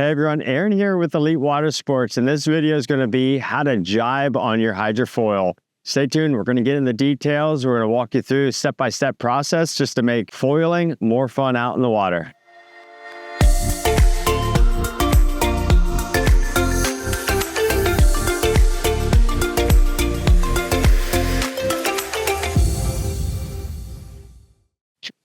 Hey everyone, Aaron here with Elite Watersports, and this video is going to be how to jibe on your hydrofoil. Stay tuned, we're going to get in the details. We're going to walk you through a step-by-step process just to make foiling more fun out in the water.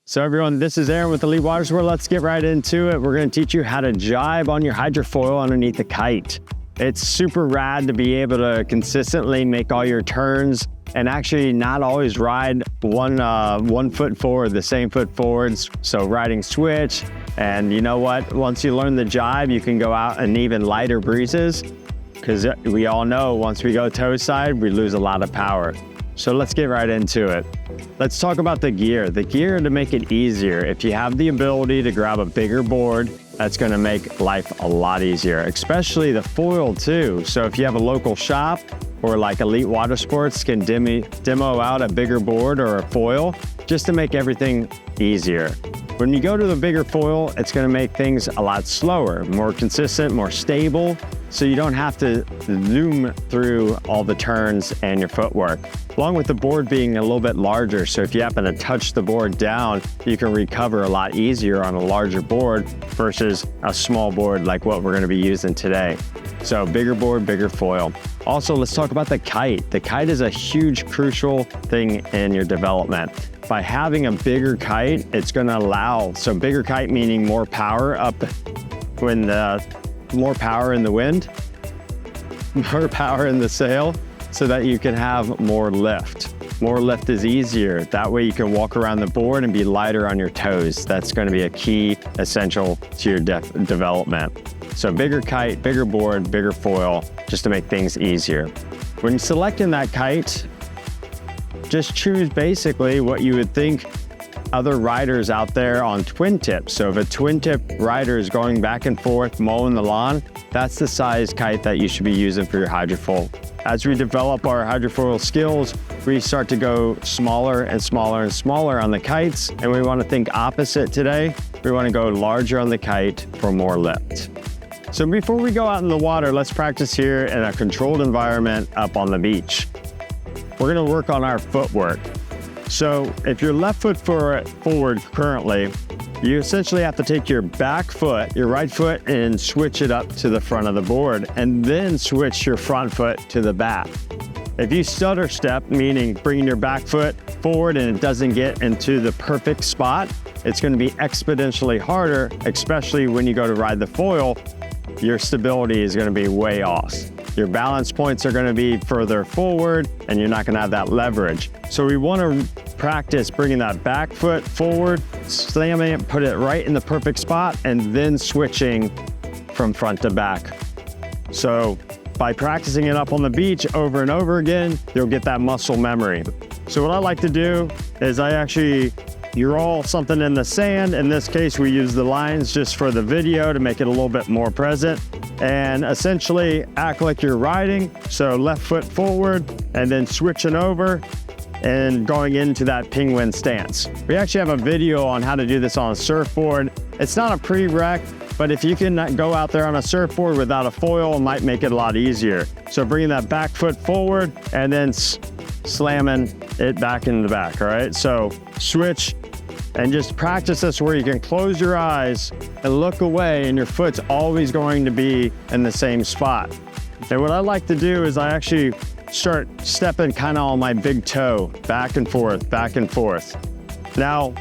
So everyone, this is Aaron with Elite Watersports. Let's get right into it. We're going to teach you how to jibe on your hydrofoil underneath the kite. It's super rad to be able to consistently make all your turns and actually not always ride one foot forward, the same foot forwards. So riding switch, and you know what? Once you learn the jibe, you can go out in even lighter breezes, because we all know once we go toe side, we lose a lot of power. So let's get right into it. Let's talk about the gear. The gear to make it easier. If you have the ability to grab a bigger board, that's gonna make life a lot easier, especially the foil too. So if you have a local shop or like Elite Watersports can demo out a bigger board or a foil just to make everything easier. When you go to the bigger foil, it's gonna make things a lot slower, more consistent, more stable, so you don't have to zoom through all the turns and your footwork. Along with the board being a little bit larger, so if you happen to touch the board down, you can recover a lot easier on a larger board versus a small board like what we're gonna be using today. So bigger board, bigger foil. Also, let's talk about the kite. The kite is a huge, crucial thing in your development. By having a bigger kite, it's gonna allow, so bigger kite meaning more power up when more power in the wind, more power in the sail, so that you can have more lift. More lift is easier. That way you can walk around the board and be lighter on your toes. That's gonna be a key essential to your development. So bigger kite, bigger board, bigger foil, just to make things easier. When selecting that kite, just choose basically what you would think other riders out there on twin tips. So if a twin tip rider is going back and forth mowing the lawn, that's the size kite that you should be using for your hydrofoil. As we develop our hydrofoil skills, we start to go smaller and smaller and smaller on the kites, and we want to think opposite today. We want to go larger on the kite for more lift. So before we go out in the water, let's practice here in a controlled environment up on the beach. We're going to work on our footwork. So if you're left foot forward currently, you essentially have to take your back foot, your right foot, and switch it up to the front of the board, and then switch your front foot to the back. If you stutter step, meaning bringing your back foot forward and it doesn't get into the perfect spot, it's going to be exponentially harder, especially when you go to ride the foil. Your stability is going to be way off. Your balance points are going to be further forward, and you're not going to have that leverage. So we want to practice bringing that back foot forward, slamming it, put it right in the perfect spot, and then switching from front to back. So by practicing it up on the beach over and over again, you'll get that muscle memory. So what I like to do is I actually roll something in the sand. In this case, we use the lines just for the video to make it a little bit more present, and essentially act like you're riding. So left foot forward and then switching over and going into that penguin stance. We actually have a video on how to do this on a surfboard. It's not a prereq, but if you can go out there on a surfboard without a foil, it might make it a lot easier. So bringing that back foot forward and then slamming it back in the back, all right? So switch and just practice this where you can close your eyes and look away, and your foot's always going to be in the same spot. And what I like to do is I actually start stepping kind of on my big toe, back and forth, back and forth. Now,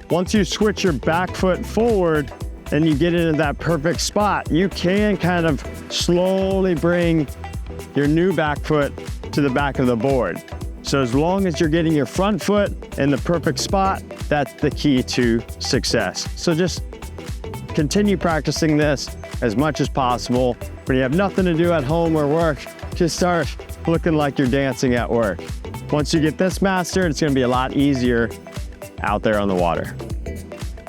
once you switch your back foot forward and you get into that perfect spot, you can kind of slowly bring your new back foot to the back of the board. So as long as you're getting your front foot in the perfect spot, that's the key to success. So just continue practicing this as much as possible. When you have nothing to do at home or work, just start looking like you're dancing at work. Once you get this mastered, it's gonna be a lot easier out there on the water.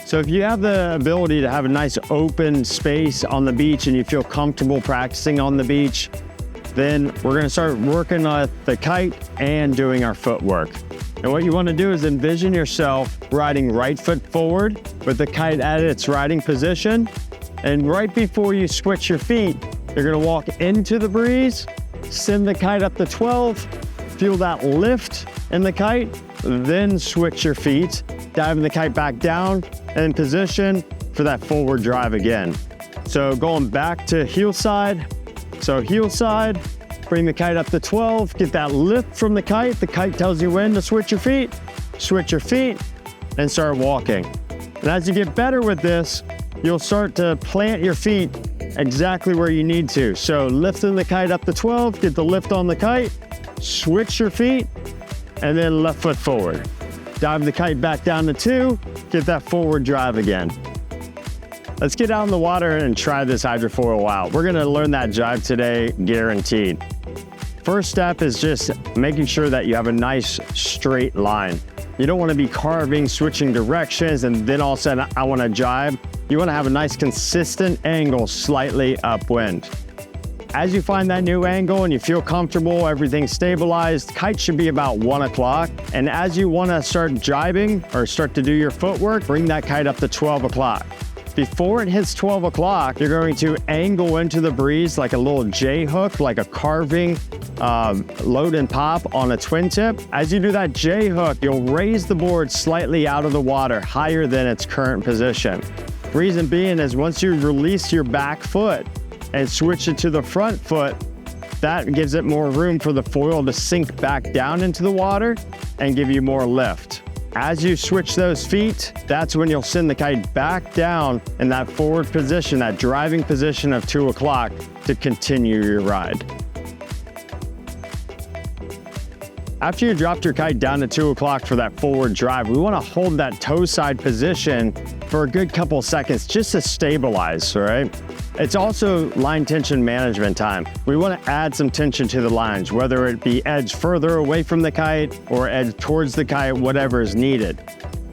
So if you have the ability to have a nice open space on the beach and you feel comfortable practicing on the beach, then we're gonna start working on the kite and doing our footwork. And what you wanna do is envision yourself riding right foot forward with the kite at its riding position, And right before you switch your feet, you're gonna walk into the breeze, send the kite up to 12, feel that lift in the kite, then switch your feet, diving the kite back down and in position for that forward drive again. So going back to heel side. So heel side, bring the kite up to 12, get that lift from the kite. The kite tells you when to switch your feet, and start walking. And as you get better with this, you'll start to plant your feet exactly where you need to. So lifting the kite up to 12, get the lift on the kite, switch your feet, and then left foot forward. Dive the kite back down to 2, get that forward drive again. Let's get out in the water and try this hydrofoil out. We're gonna learn that jibe today, guaranteed. First step is just making sure that you have a nice straight line. You don't wanna be carving, switching directions, and then all of a sudden, I wanna jibe. You wanna have a nice consistent angle, slightly upwind. As you find that new angle and you feel comfortable, everything's stabilized, kite should be about 1 o'clock. And as you wanna start jibing or start to do your footwork, bring that kite up to 12 o'clock. Before it hits 12 o'clock, you're going to angle into the breeze like a little J hook, like a carving load and pop on a twin tip. As you do that J hook, you'll raise the board slightly out of the water, higher than its current position. Reason being is once you release your back foot and switch it to the front foot, that gives it more room for the foil to sink back down into the water and give you more lift. As you switch those feet, that's when you'll send the kite back down in that forward position, that driving position of 2 o'clock to continue your ride. After you dropped your kite down to 2 o'clock for that forward drive, we wanna hold that toe side position for a good couple seconds just to stabilize, all right? It's also line tension management time. We wanna add some tension to the lines, whether it be edge further away from the kite or edge towards the kite, whatever is needed.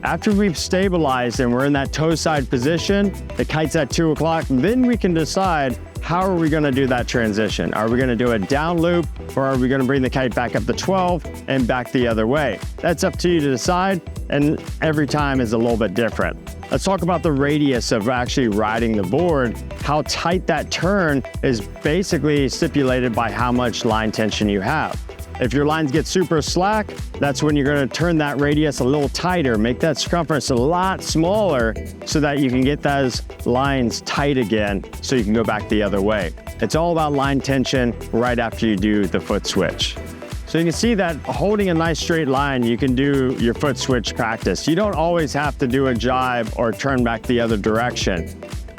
After we've stabilized and we're in that toe side position, the kite's at 2 o'clock, then we can decide how are we gonna do that transition? Are we gonna do a down loop or are we gonna bring the kite back up to 12 and back the other way? That's up to you to decide, and every time is a little bit different. Let's talk about the radius of actually riding the board. How tight that turn is basically stipulated by how much line tension you have. If your lines get super slack, that's when you're gonna turn that radius a little tighter, make that circumference a lot smaller so that you can get those lines tight again so you can go back the other way. It's all about line tension right after you do the foot switch. So you can see that holding a nice straight line, you can do your foot switch practice. You don't always have to do a jibe or turn back the other direction.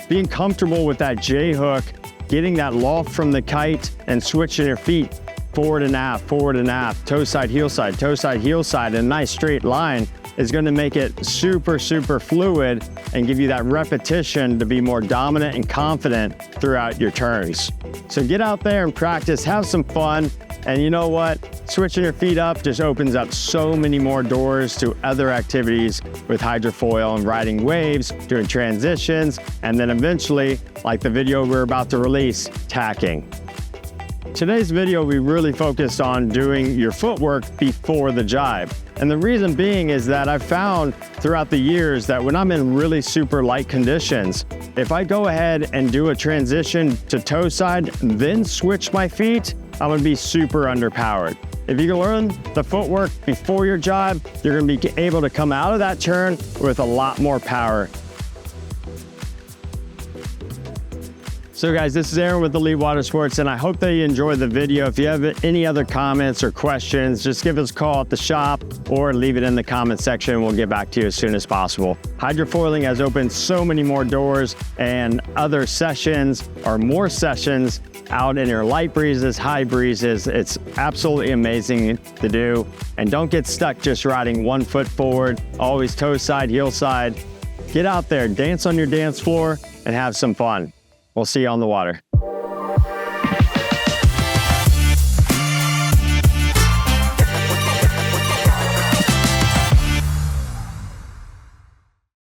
Being comfortable with that J hook, getting that loft from the kite and switching your feet forward and aft, toe side, heel side, and a nice straight line is gonna make it super, super fluid and give you that repetition to be more dominant and confident throughout your turns. So get out there and practice, have some fun. And you know what? Switching your feet up just opens up so many more doors to other activities with hydrofoil and riding waves, doing transitions, and then eventually, like the video we're about to release, tacking. Today's video, we really focused on doing your footwork before the jibe. And the reason being is that I've found throughout the years that when I'm in really super light conditions, if I go ahead and do a transition to toe side, then switch my feet, I'm gonna be super underpowered. If you can learn the footwork before your jibe, you're gonna be able to come out of that turn with a lot more power. So guys, this is Aaron with Elite Watersports, and I hope that you enjoyed the video. If you have any other comments or questions, just give us a call at the shop or leave it in the comment section. We'll get back to you as soon as possible. Hydrofoiling has opened so many more doors and other sessions or more sessions out in your light breezes, high breezes. It's absolutely amazing to do. And don't get stuck just riding 1 foot forward, always toe side, heel side. Get out there, dance on your dance floor, and have some fun. We'll see you on the water.